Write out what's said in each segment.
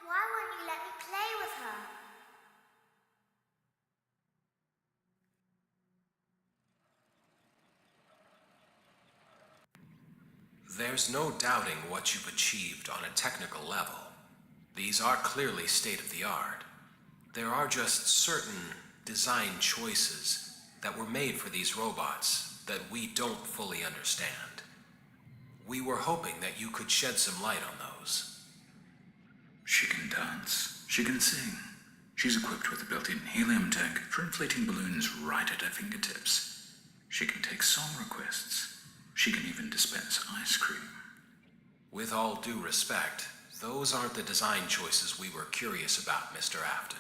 why won't you let me play with her? There's no doubting what you've achieved on a technical level. These are clearly state-of-the-art. There are just certain design choices that were made for these robots that we don't fully understand. We were hoping that you could shed some light on those. She can dance. She can sing. She's equipped with a built-in helium tank for inflating balloons right at her fingertips. She can take song requests. She can even dispense ice cream. With all due respect, those aren't the design choices we were curious about, Mr. Afton.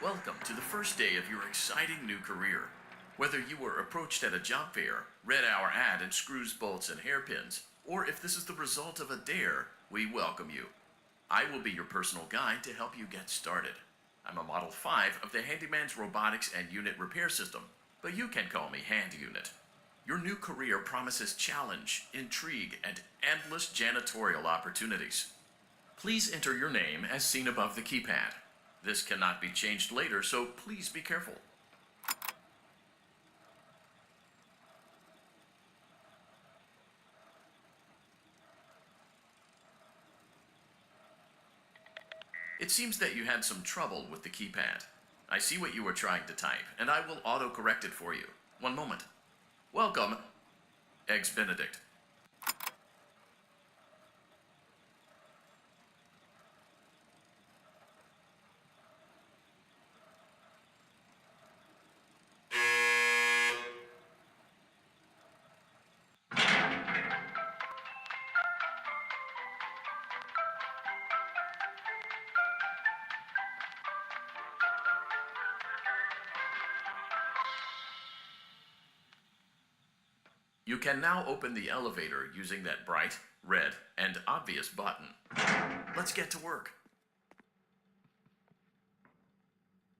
Welcome to the first day of your exciting new career. Whether you were approached at a job fair, read our ad in screws, bolts, and hairpins, or if this is the result of a dare, we welcome you. I will be your personal guide to help you get started. I'm a Model 5 of the Handyman's Robotics and Unit Repair System, but you can call me Hand Unit. Your new career promises challenge, intrigue, and endless janitorial opportunities. Please enter your name as seen above the keypad. This cannot be changed later, so please be careful. It seems that you had some trouble with the keypad. I see what you were trying to type, and I will auto-correct it for you. One moment. Welcome, Eggs Benedict. You can now open the elevator using that bright, red, and obvious button. Let's get to work.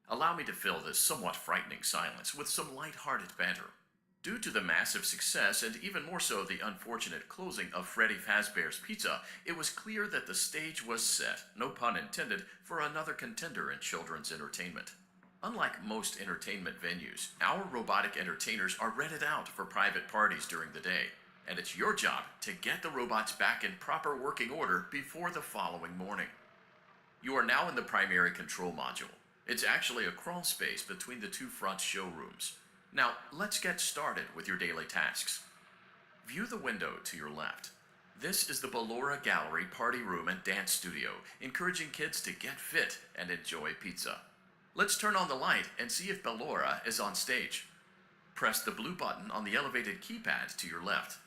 Allow me to fill this somewhat frightening silence with some light-hearted banter. Due to the massive success, and even more so the unfortunate closing of Freddy Fazbear's Pizza, it was clear that the stage was set, no pun intended, for another contender in children's entertainment. Unlike most entertainment venues, our robotic entertainers are rented out for private parties during the day, and it's your job to get the robots back in proper working order before the following morning. You are now in the primary control module. It's actually a crawl space between the two front showrooms. Now, let's get started with your daily tasks. View the window to your left. This is the Ballora Gallery Party Room and Dance Studio, encouraging kids to get fit and enjoy pizza. Let's turn on the light and see if Ballora is on stage. Press the blue button on the elevated keypad to your left.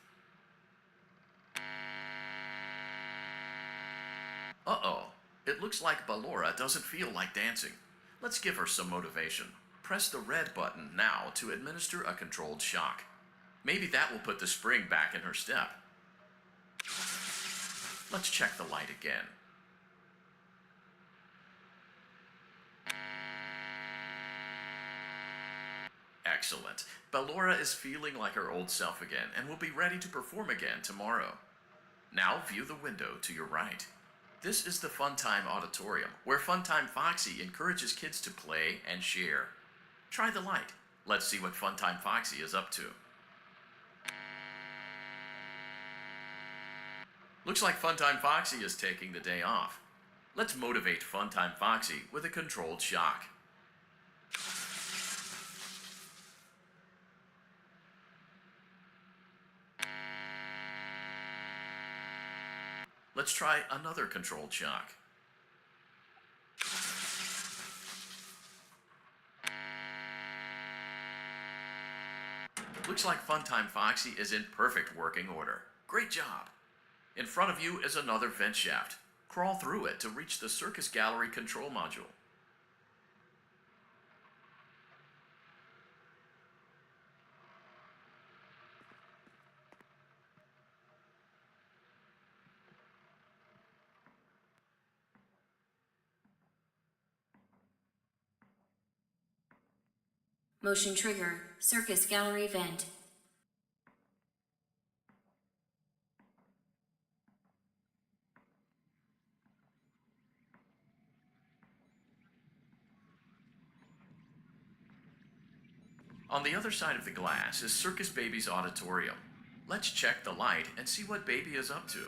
Uh-oh, it looks like Ballora doesn't feel like dancing. Let's give her some motivation. Press the red button now to administer a controlled shock. Maybe that will put the spring back in her step. Let's check the light again. Excellent. Ballora is feeling like her old self again and will be ready to perform again tomorrow. Now view the window to your right. This is the Funtime Auditorium, where Funtime Foxy encourages kids to play and share. Try the light. Let's see what Funtime Foxy is up to. Looks like Funtime Foxy is taking the day off. Let's motivate Funtime Foxy with a controlled shock. Let's try another controlled shock. Looks like Funtime Foxy is in perfect working order. Great job! In front of you is another vent shaft. Crawl through it to reach the Circus Gallery control module. Motion trigger, circus gallery vent. On the other side of the glass is Circus Baby's auditorium. Let's check the light and see what Baby is up to.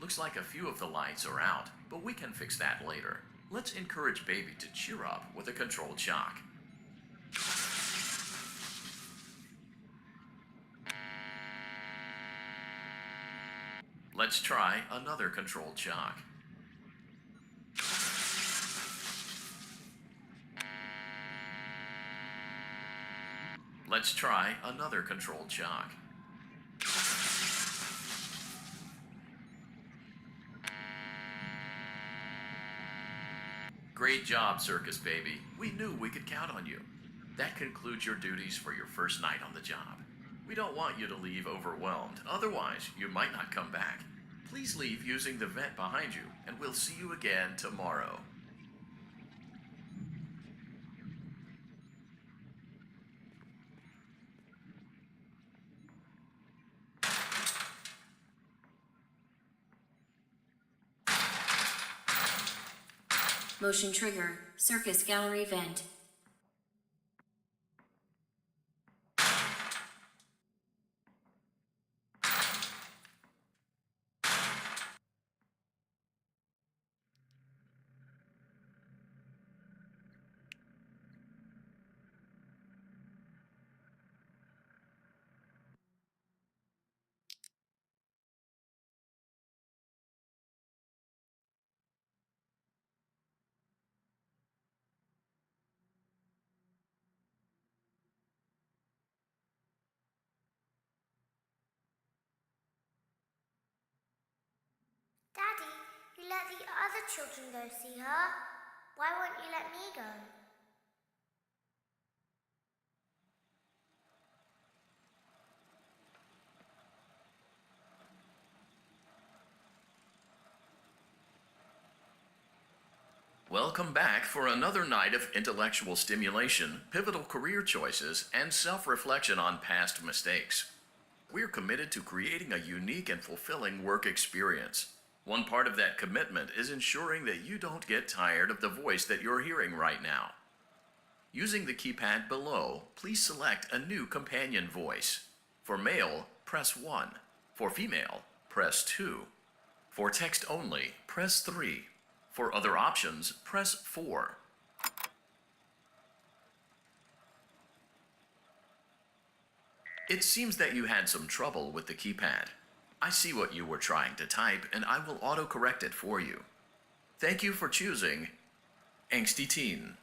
Looks like a few of the lights are out, but we can fix that later. Let's encourage Baby to cheer up with a controlled shock. Let's try another controlled shock. Let's try another controlled shock. Great job, Circus Baby. We knew we could count on you. That concludes your duties for your first night on the job. We don't want you to leave overwhelmed, otherwise you might not come back. Please leave using the vent behind you, and we'll see you again tomorrow. Motion trigger, circus gallery vent. Daddy, you let the other children go see her. Why won't you let me go? Welcome back for another night of intellectual stimulation, pivotal career choices, and self-reflection on past mistakes. We're committed to creating a unique and fulfilling work experience. One part of that commitment is ensuring that you don't get tired of the voice that you're hearing right now. Using the keypad below, please select a new companion voice. For male, press 1. For female, press 2. For text only, press 3. For other options, press 4. It seems that you had some trouble with the keypad. I see what you were trying to type, and I will autocorrect it for you. Thank you for choosing Angsty Teen.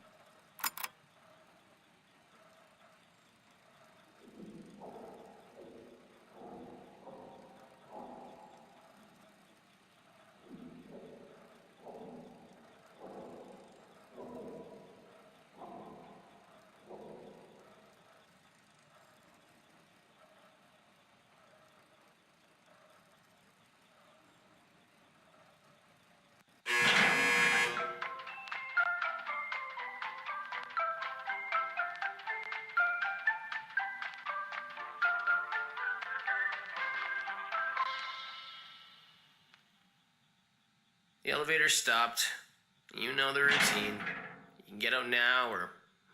The elevator stopped. You know the routine. You can get out now or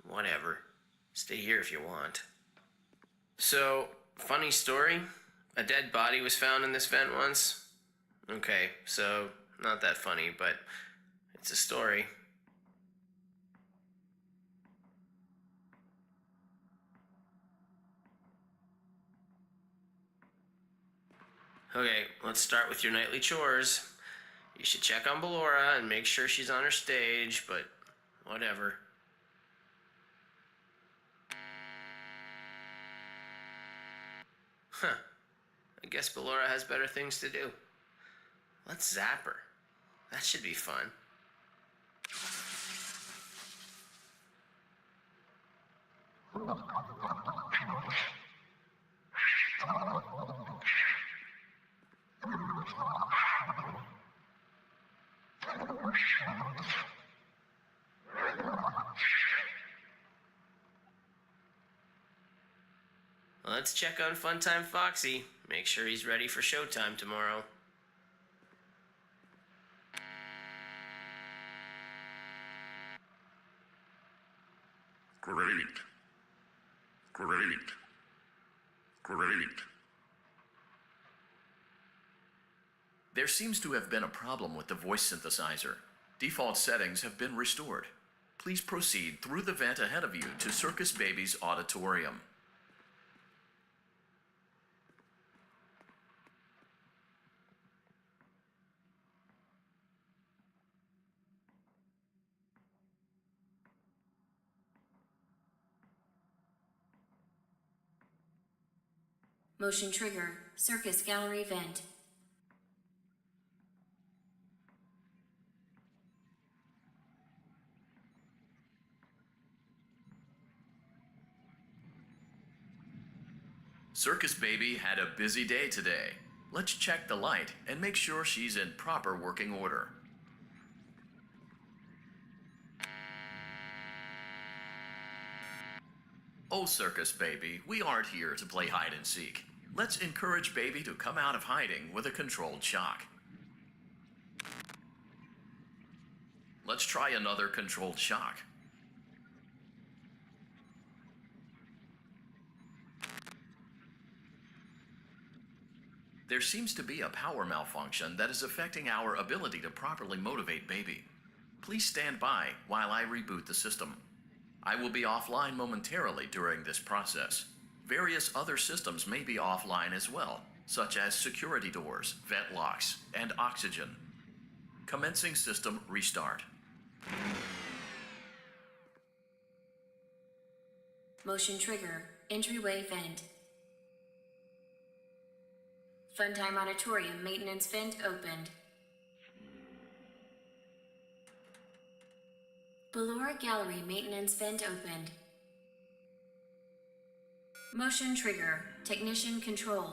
whatever. Stay here if you want. So, funny story. A dead body was found in this vent once. Okay, so not that funny, but it's a story. Okay, let's start with your nightly chores. You should check on Ballora and make sure she's on her stage, but whatever. Huh. I guess Ballora has better things to do. Let's zap her. That should be fun. Let's check on Funtime Foxy. Make sure he's ready for showtime tomorrow. Great. Great. Great. There seems to have been a problem with the voice synthesizer. Default settings have been restored. Please proceed through the vent ahead of you to Circus Baby's auditorium. Motion trigger. Circus gallery vent. Circus Baby had a busy day today. Let's check the light and make sure she's in proper working order. Oh, Circus Baby, we aren't here to play hide and seek. Let's encourage Baby to come out of hiding with a controlled shock. Let's try another controlled shock. There seems to be a power malfunction that is affecting our ability to properly motivate Baby. Please stand by while I reboot the system. I will be offline momentarily during this process. Various other systems may be offline as well, such as security doors, vent locks, and oxygen. Commencing system restart. Motion trigger. Entryway vent. Funtime auditorium maintenance vent opened. Ballora gallery maintenance vent opened. Motion trigger. Technician control.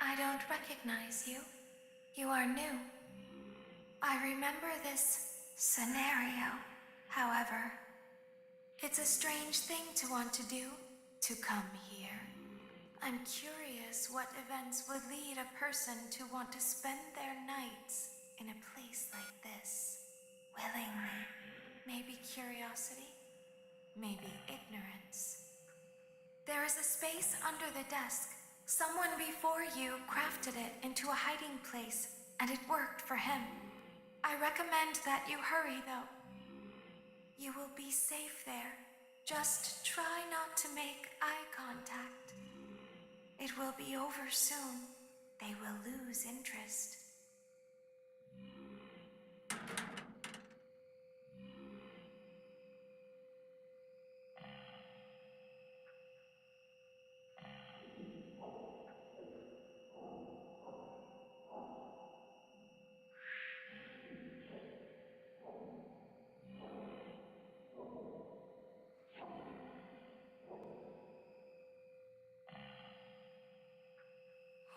I don't recognize you. You are new. I remember this scenario, however. It's a strange thing to want to do, to come here. I'm curious what events would lead a person to want to spend their nights in a place like this. Willingly. Maybe curiosity, maybe ignorance. There is a space under the desk. Someone before you crafted it into a hiding place, and it worked for him. I recommend that you hurry, though. You will be safe there. Just try not to make eye contact. It will be over soon. They will lose interest.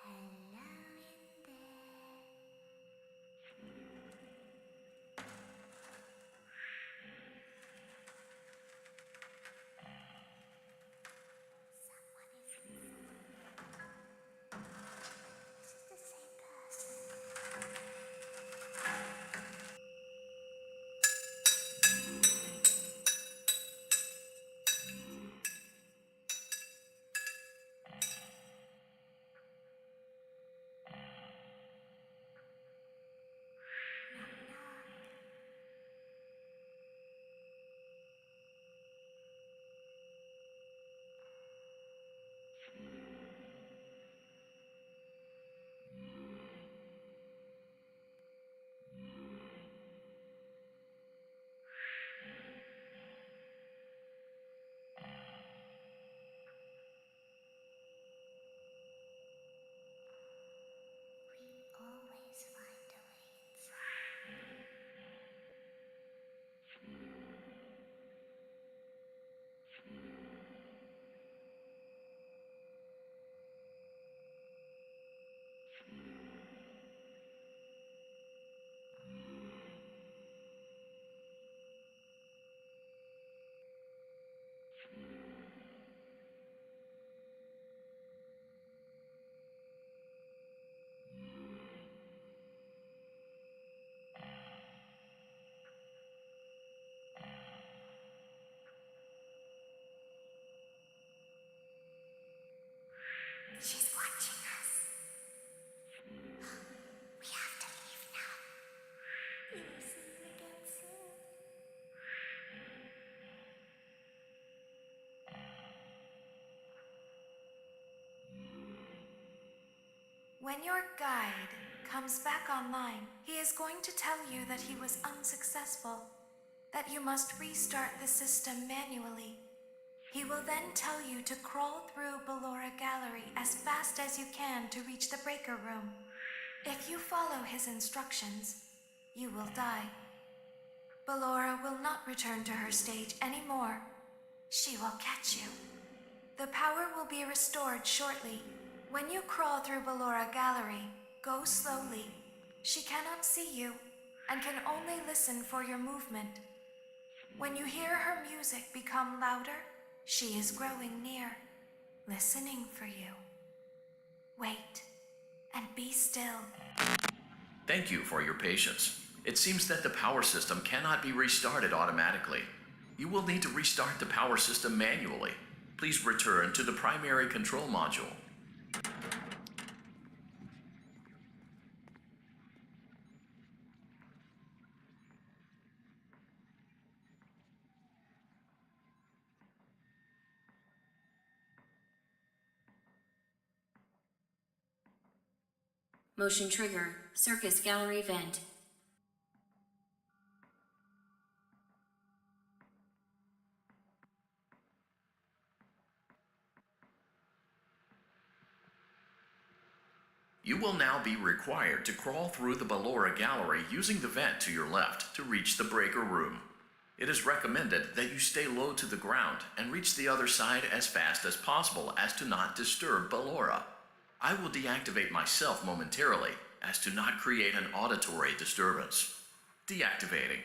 Hello in there. When your guide comes back online, he is going to tell you that he was unsuccessful, that you must restart the system manually. He will then tell you to crawl through Ballora Gallery as fast as you can to reach the breaker room. If you follow his instructions, you will die. Ballora will not return to her stage anymore. She will catch you. The power will be restored shortly. When you crawl through Ballora Gallery, go slowly. She cannot see you and can only listen for your movement. When you hear her music become louder, she is growing near, listening for you. Wait, and be still. Thank you for your patience. It seems that the power system cannot be restarted automatically. You will need to restart the power system manually. Please return to the primary control module. Motion trigger, circus gallery vent. You will now be required to crawl through the Ballora Gallery using the vent to your left to reach the breaker room. It is recommended that you stay low to the ground and reach the other side as fast as possible as to not disturb Ballora. I will deactivate myself momentarily as to not create an auditory disturbance. Deactivating.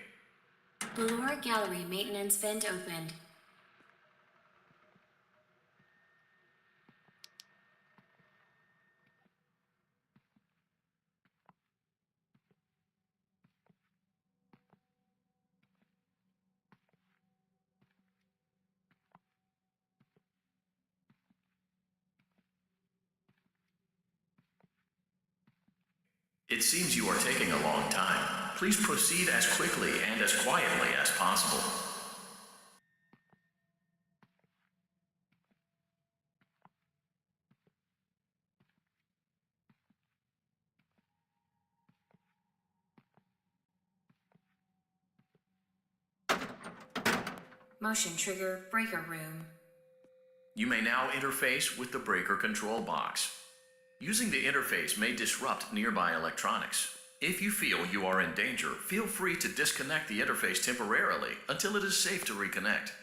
Ballora Gallery maintenance vent opened. It seems you are taking a long time. Please proceed as quickly and as quietly as possible. Motion trigger, breaker room. You may now interface with the breaker control box. Using the interface may disrupt nearby electronics. If you feel you are in danger, feel free to disconnect the interface temporarily until it is safe to reconnect.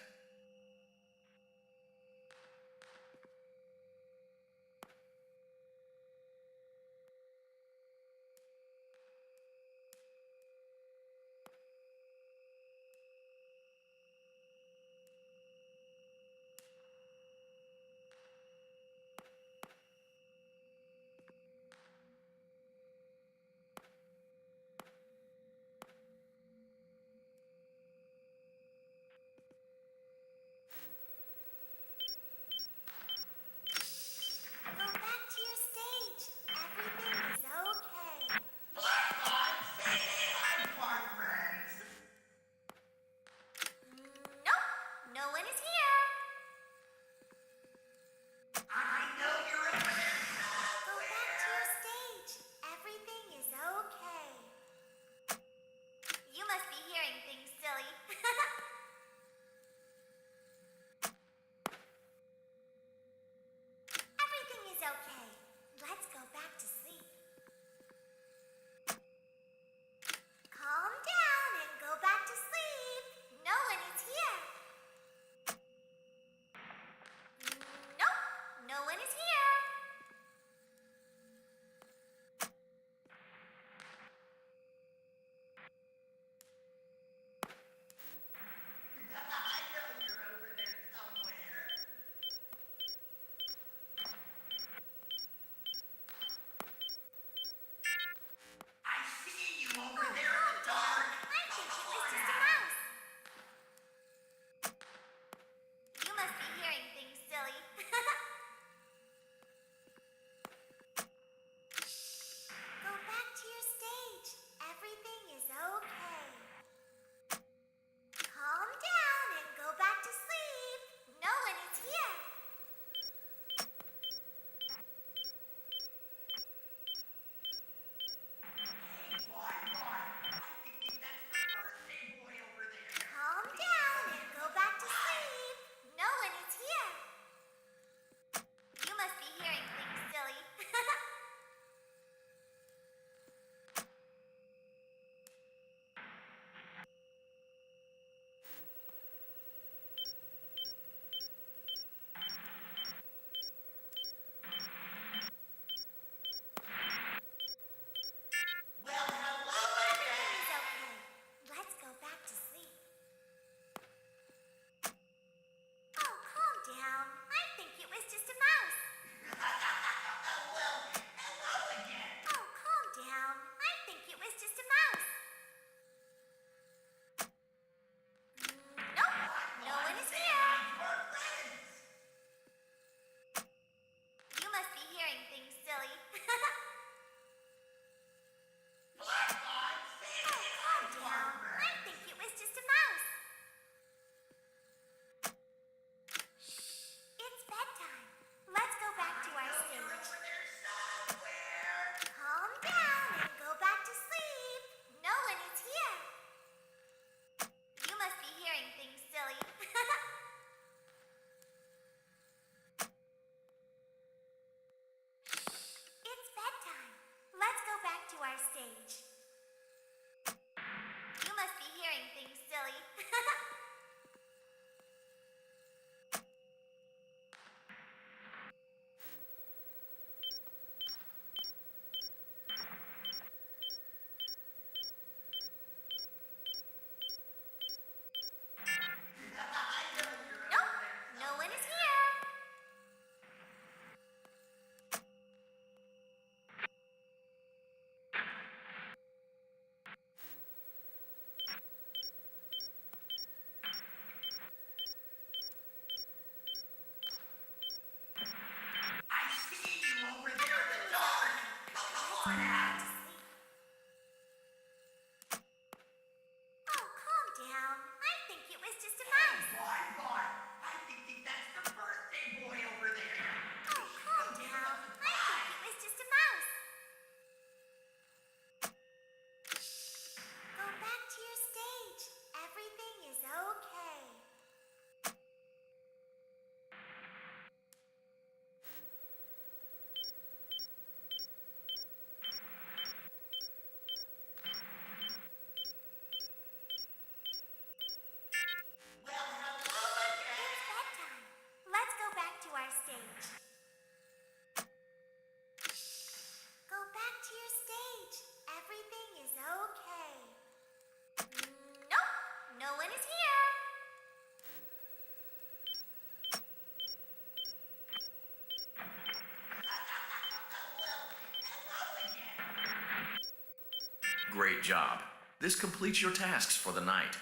Great job. This completes your tasks for the night.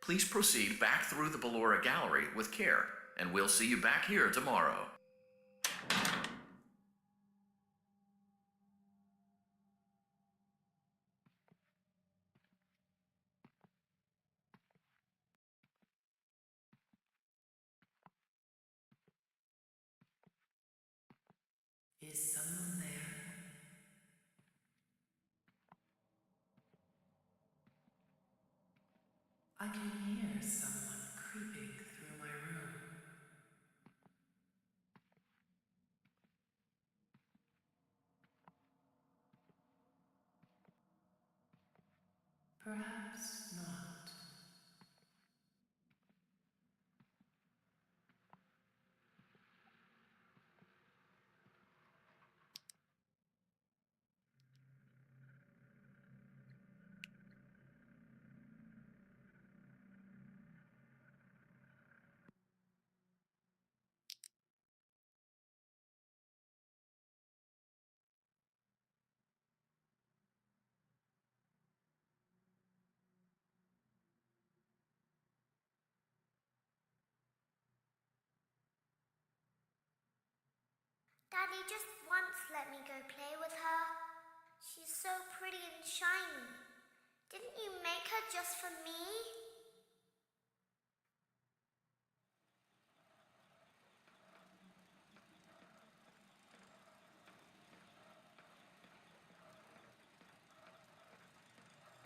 Please proceed back through the Ballora Gallery with care, and we'll see you back here tomorrow. Is someone there? I can hear someone creeping through my room. Perhaps not. Daddy just once let me go play with her. She's so pretty and shiny. Didn't you make her just for me?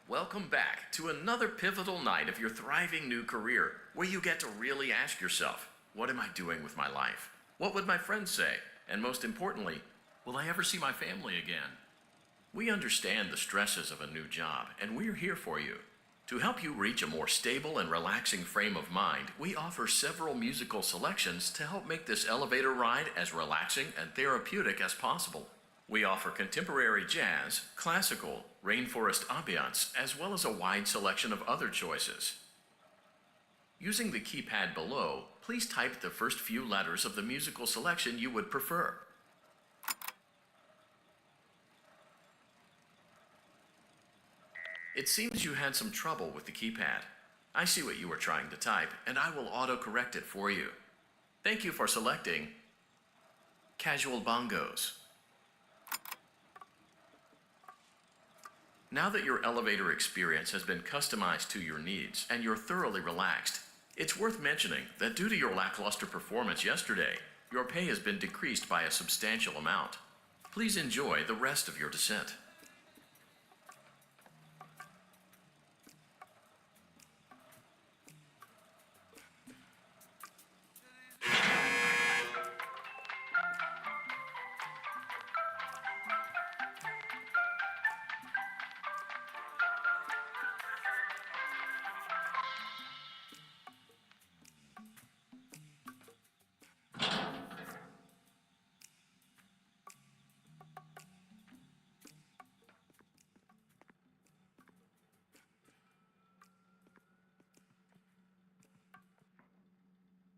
Welcome back to another pivotal night of your thriving new career, where you get to really ask yourself, what am I doing with my life? What would my friends say? And most importantly, will I ever see my family again? We understand the stresses of a new job, and we're here for you. To help you reach a more stable and relaxing frame of mind, we offer several musical selections to help make this elevator ride as relaxing and therapeutic as possible. We offer contemporary jazz, classical, rainforest ambiance, as well as a wide selection of other choices. Using the keypad below, please type the first few letters of the musical selection you would prefer. It seems you had some trouble with the keypad. I see what you were trying to type, and I will auto-correct it for you. Thank you for selecting Casual Bongos. Now that your elevator experience has been customized to your needs and you're thoroughly relaxed, it's worth mentioning that due to your lackluster performance yesterday, your pay has been decreased by a substantial amount. Please enjoy the rest of your descent.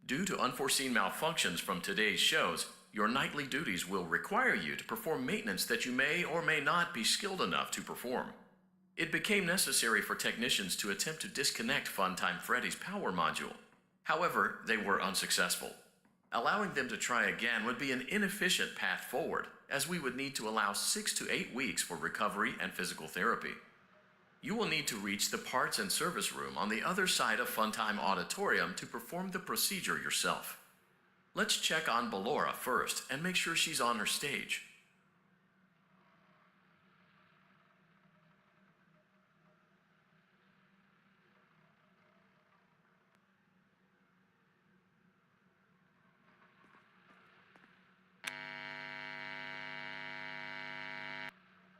Due to unforeseen malfunctions from today's shows, your nightly duties will require you to perform maintenance that you may or may not be skilled enough to perform. It became necessary for technicians to attempt to disconnect Funtime Freddy's power module. However, they were unsuccessful. Allowing them to try again would be an inefficient path forward, as we would need to allow 6 to 8 weeks for recovery and physical therapy. You will need to reach the parts and service room on the other side of Funtime Auditorium to perform the procedure yourself. Let's check on Ballora first and make sure she's on her stage.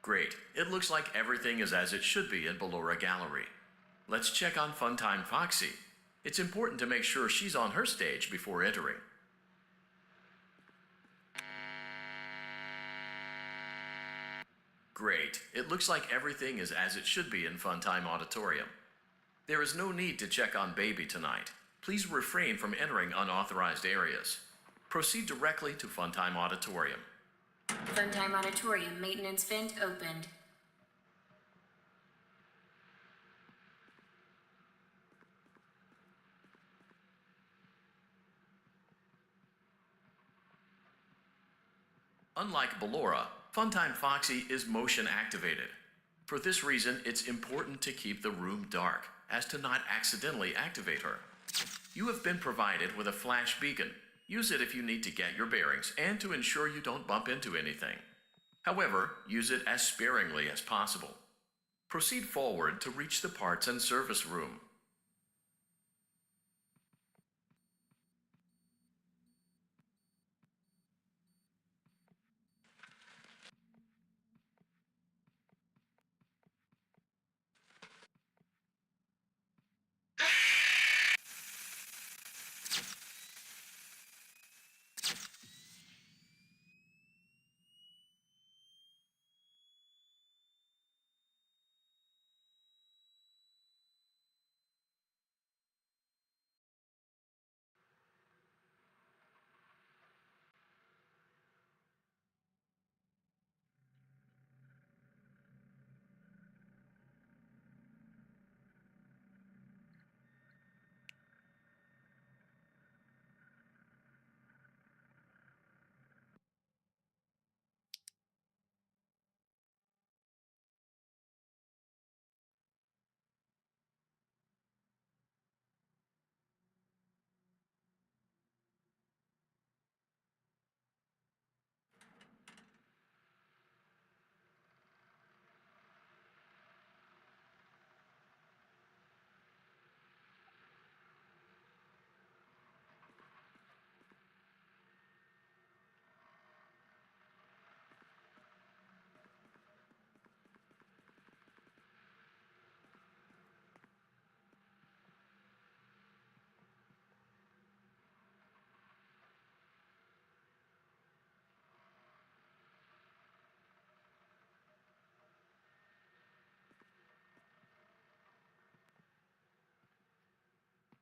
Great. It looks like everything is as it should be in Ballora Gallery. Let's check on Funtime Foxy. It's important to make sure she's on her stage before entering. Great. It looks like everything is as it should be in Funtime Auditorium. There is no need to check on Baby tonight. Please refrain from entering unauthorized areas. Proceed directly to Funtime Auditorium. Funtime Auditorium maintenance vent opened. Unlike Ballora, Funtime Foxy is motion activated. For this reason, it's important to keep the room dark, as to not accidentally activate her. You have been provided with a flash beacon. Use it if you need to get your bearings and to ensure you don't bump into anything. However, use it as sparingly as possible. Proceed forward to reach the parts and service room.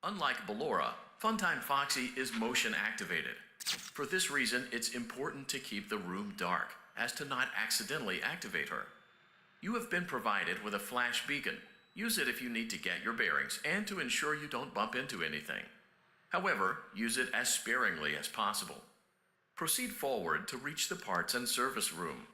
Unlike Ballora, Funtime Foxy is motion activated. For this reason, it's important to keep the room dark, as to not accidentally activate her. You have been provided with a flash beacon. Use it if you need to get your bearings and to ensure you don't bump into anything. However, use it as sparingly as possible. Proceed forward to reach the parts and service room.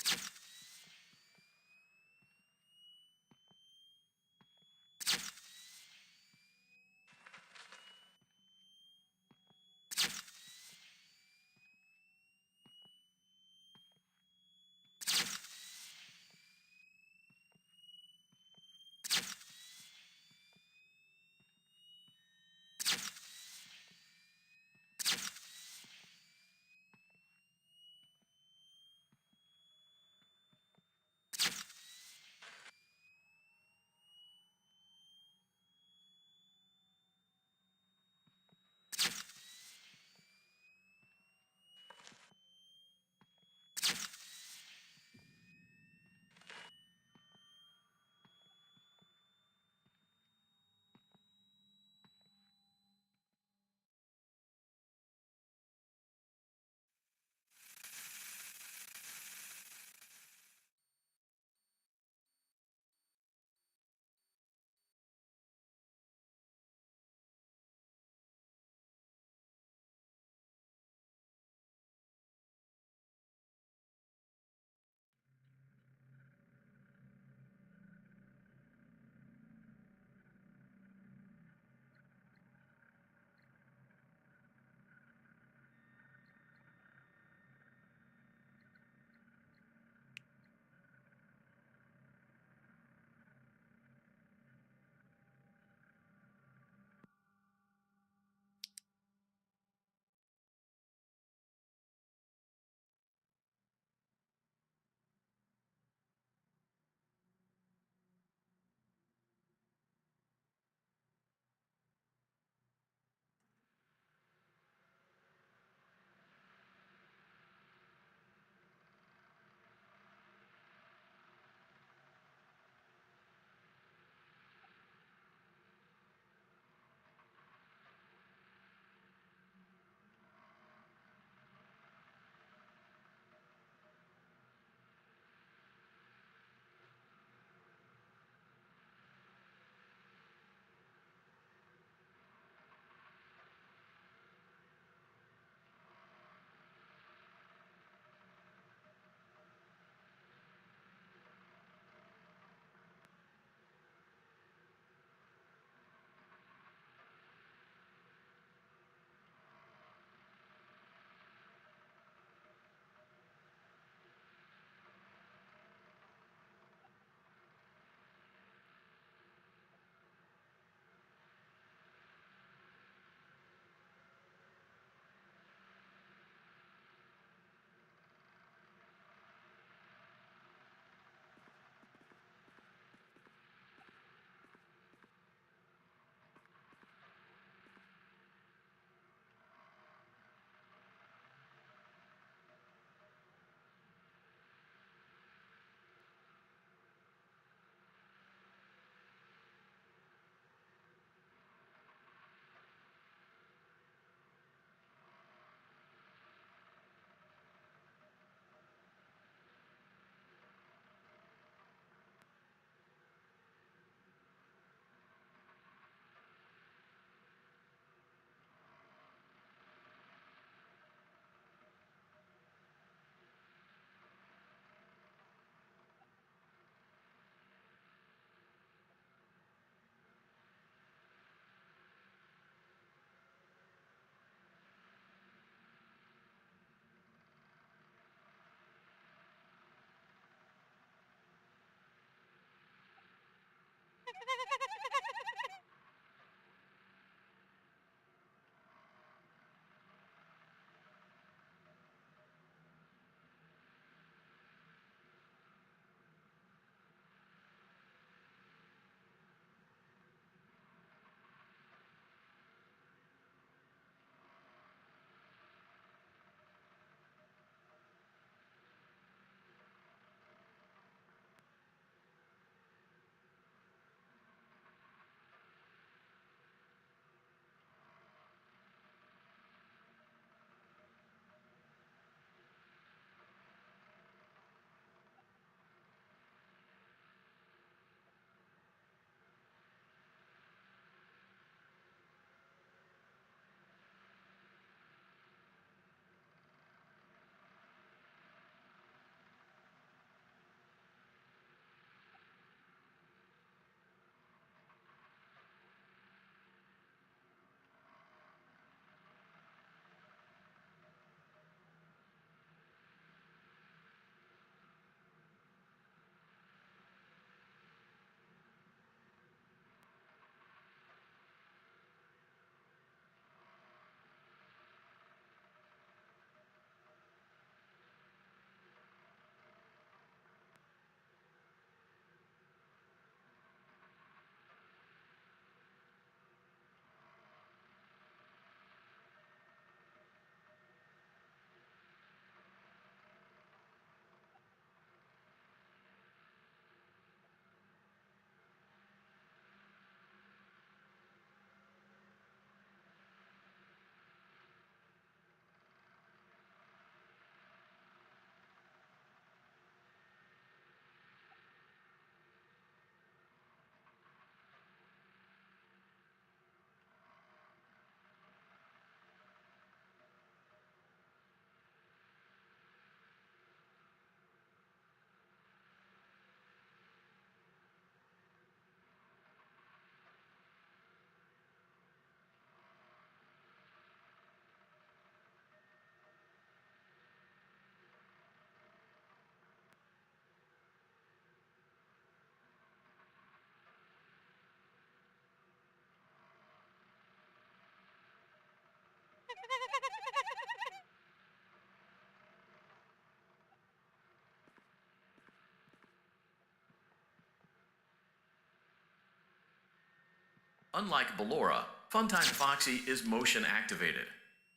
Unlike Ballora, Funtime Foxy is motion activated.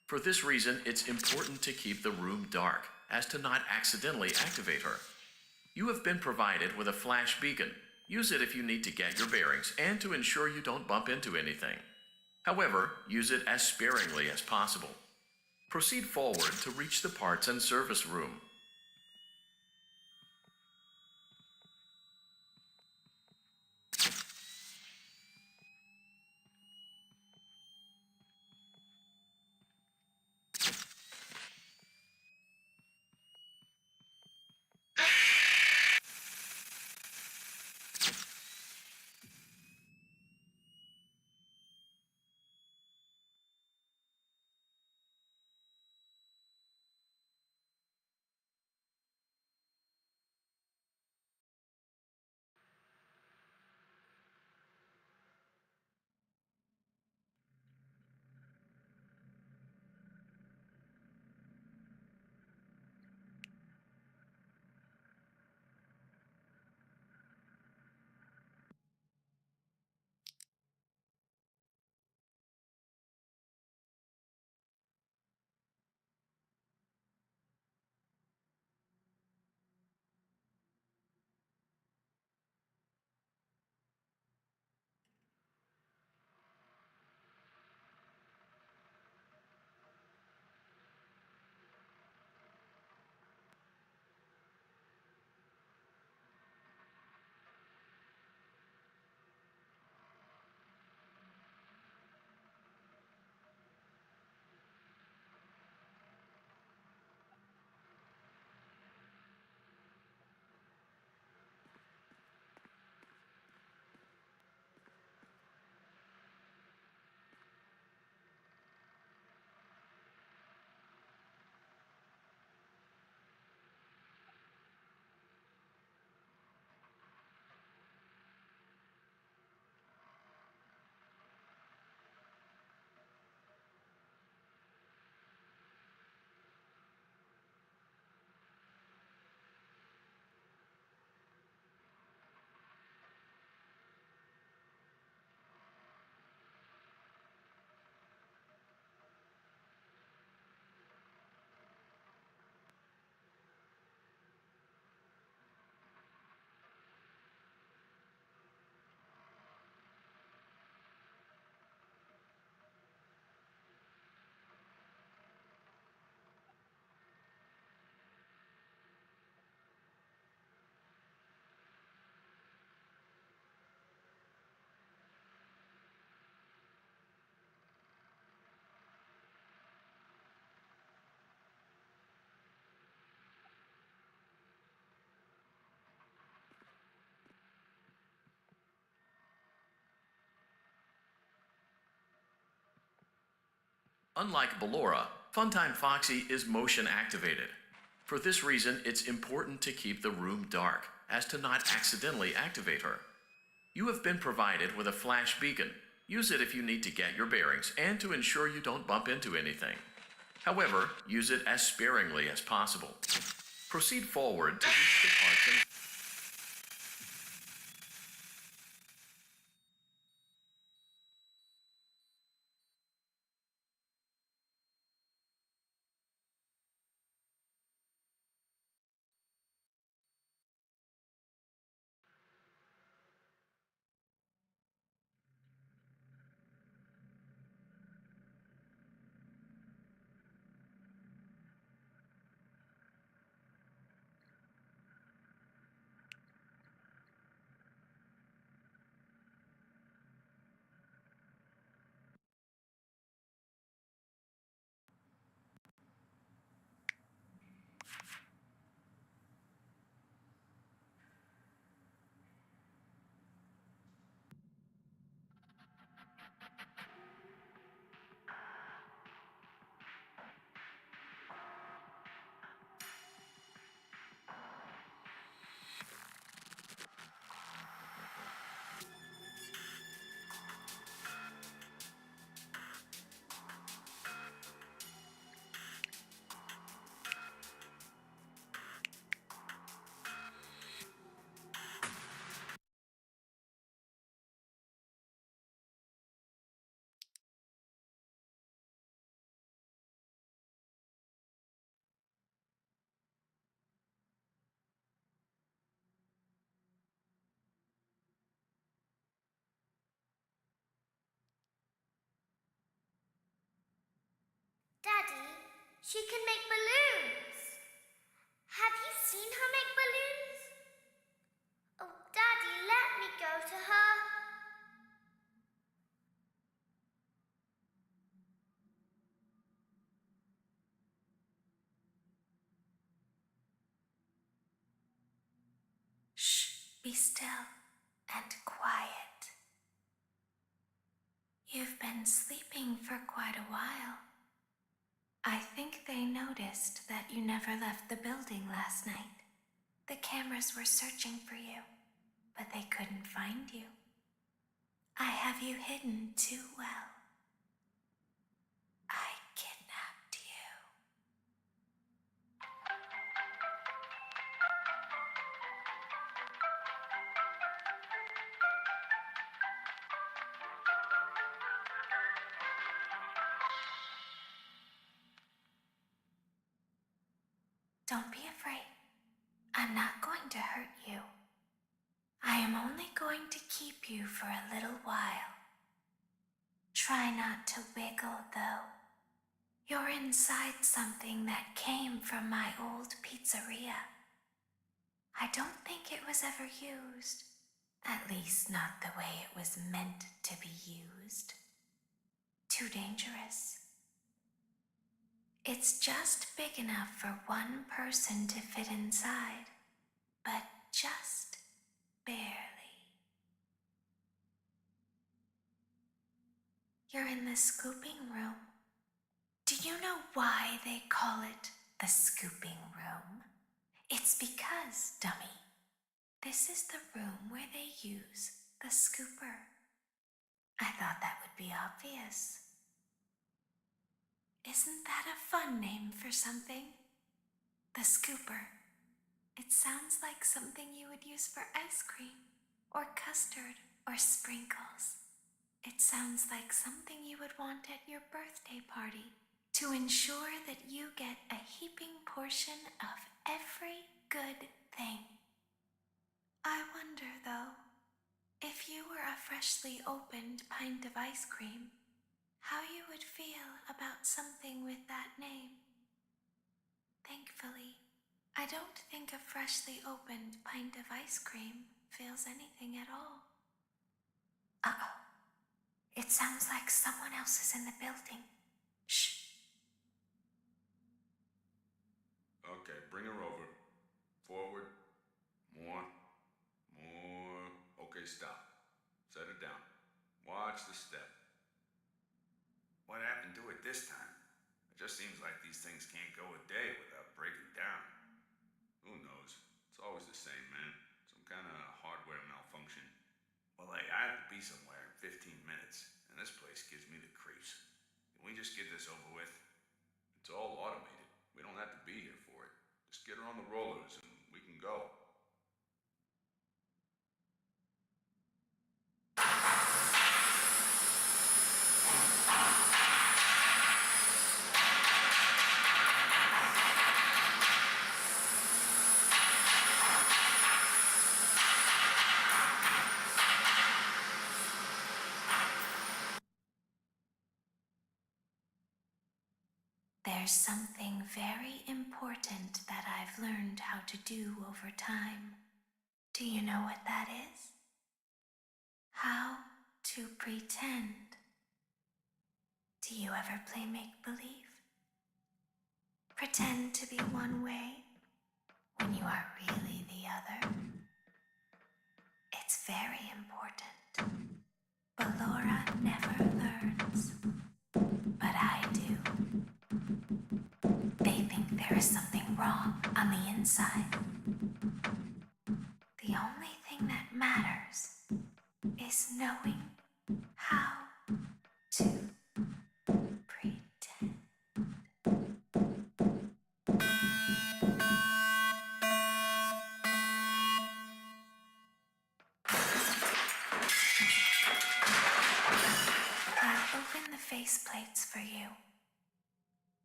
For this reason, it's important to keep the room dark, as to not accidentally activate her. You have been provided with a flash beacon. Use it if you need to get your bearings and to ensure you don't bump into anything. However, use it as sparingly as possible. Proceed forward to reach the parts and service room. Unlike Ballora, Funtime Foxy is motion activated. For this reason, it's important to keep the room dark, as to not accidentally activate her. You have been provided with a flash beacon. Use it if you need to get your bearings and to ensure you don't bump into anything. However, use it as sparingly as possible. Proceed forward to reach the parts and Daddy, she can make balloons. Have you seen her make balloons? Oh, Daddy, let me go to her. Shh, be still and quiet. You've been sleeping for quite a while. I think they noticed that you never left the building last night. The cameras were searching for you, but they couldn't find you. I have you hidden too well. I kidnapped you. Don't be afraid. I'm not going to hurt you. I am only going to keep you for a little while. Try not to wiggle, though. You're inside something that came from my old pizzeria. I don't think it was ever used. At least not the way it was meant to be used. Too dangerous. It's just big enough for one person to fit inside, but just barely. You're in the scooping room. Do you know why they call it the scooping room? It's because, dummy, this is the room where they use the scooper. I thought that would be obvious. Isn't that a fun name for something? The scooper. It sounds like something you would use for ice cream, or custard, or sprinkles. It sounds like something you would want at your birthday party to ensure that you get a heaping portion of every good thing. I wonder, though, if you were a freshly opened pint of ice cream, how you would feel about something with that name. Thankfully, I don't think a freshly opened pint of ice cream feels anything at all. Uh-oh. It sounds like someone else is in the building. Shh. Okay, bring her over. Forward. More. Okay, stop. Set her down. Watch the step. What happened to it this time? It just seems like these things can't go a day without breaking down. Who knows? It's always the same, man. Some kind of hardware malfunction. Well, hey, I have to be somewhere in 15 minutes, and this place gives me the creeps. Can we just get this over with? It's all automated. We don't have to be here for it. Just get her on the rollers and we can go. There's something very important that I've learned how to do over time. Do you know what that is? How to pretend. Do you ever play make-believe? Pretend to be one way when you are really the other. It's very important. Ballora never learns, but I do. They think there is something wrong on the inside. The only thing that matters is knowing how to pretend. I'll open the faceplates for you.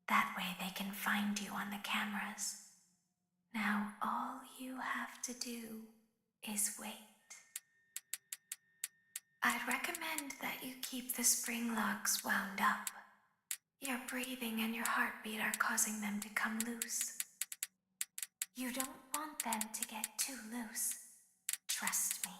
That way they can find you on the cameras. Now all you have to do is wait. I'd recommend that you keep the spring locks wound up. Your breathing and your heartbeat are causing them to come loose. You don't want them to get too loose. Trust me.